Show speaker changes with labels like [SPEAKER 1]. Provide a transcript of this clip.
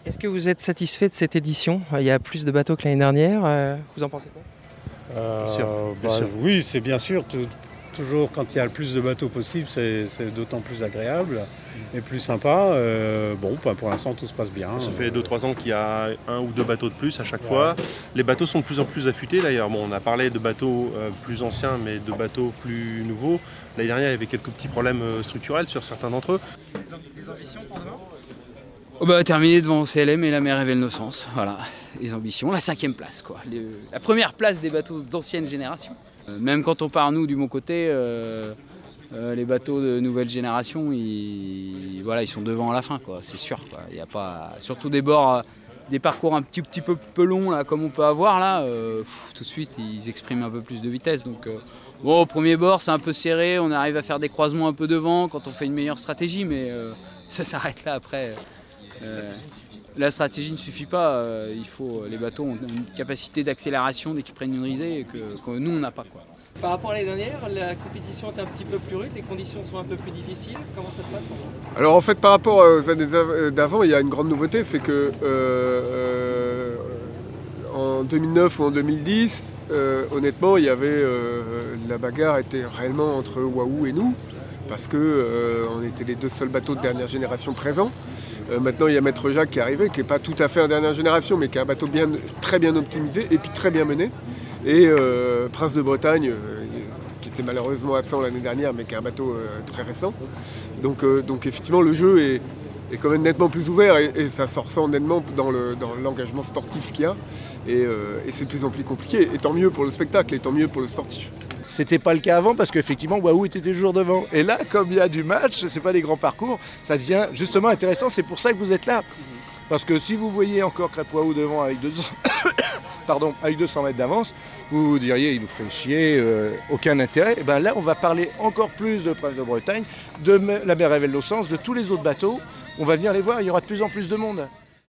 [SPEAKER 1] Est-ce que vous êtes satisfait de cette édition? Il y a plus de bateaux que l'année dernière. Vous en pensez quoi?
[SPEAKER 2] Bien sûr. Oui, c'est bien sûr. Toujours quand il y a le plus de bateaux possible, c'est d'autant plus agréable et plus sympa. Pour l'instant, tout se passe bien.
[SPEAKER 3] Ça fait 2-3 ans qu'il y a 1 ou 2 bateaux de plus à chaque fois. Les bateaux sont de plus en plus affûtés d'ailleurs. Bon, on a parlé de bateaux plus anciens, mais de bateaux plus nouveaux. L'année dernière, il y avait quelques petits problèmes structurels sur certains d'entre eux.
[SPEAKER 1] Des ambitions pour demain?
[SPEAKER 4] Terminer devant CLM et la mer révèle nos sens. Voilà, les ambitions. La 5e place, quoi. La première place des bateaux d'ancienne génération. Même quand on part, nous, du bon côté, les bateaux de nouvelle génération, ils sont devant à la fin, quoi. C'est sûr, quoi. Il y a pas, surtout des bords, des parcours un petit peu longs, là, comme on peut avoir, là, tout de suite, ils expriment un peu plus de vitesse. Donc, au premier bord, c'est un peu serré. On arrive à faire des croisements un peu devant quand on fait une meilleure stratégie, mais ça s'arrête là après. La stratégie ne suffit pas, les bateaux ont une capacité d'accélération dès qu'ils prennent une risée et que nous on n'a pas, quoi.
[SPEAKER 1] Par rapport à l'année dernière, la compétition est un petit peu plus rude, les conditions sont un peu plus difficiles. Comment ça se passe pour vous?
[SPEAKER 5] Alors en fait par rapport aux années d'avant, il y a une grande nouveauté, c'est que en 2009 ou en 2010, honnêtement, il y avait la bagarre était réellement entre Wahoo et nous. Parce qu'on était les 2 seuls bateaux de dernière génération présents. Maintenant, il y a Maître Jacques qui est arrivé, qui n'est pas tout à fait en dernière génération, mais qui est un bateau très bien optimisé et puis très bien mené. Et Prince de Bretagne, qui était malheureusement absent l'année dernière, mais qui est un bateau très récent. Donc effectivement, le jeu est quand même nettement plus ouvert et ça se ressent nettement dans l'engagement sportif qu'il y a. Et c'est de plus en plus compliqué. Et tant mieux pour le spectacle et tant mieux pour le sportif.
[SPEAKER 6] C'était pas le cas avant parce qu'effectivement Wahoo était toujours devant. Et là, comme il y a du match, c'est pas des grands parcours, ça devient justement intéressant. C'est pour ça que vous êtes là. Parce que si vous voyez encore Crêpe Wahoo devant avec 200 mètres d'avance, vous vous diriez il nous fait chier, aucun intérêt. Et bien là, on va parler encore plus de Prince de Bretagne, de la mer révèle nos sens, de tous les autres bateaux. On va venir les voir, il y aura de plus en plus de monde.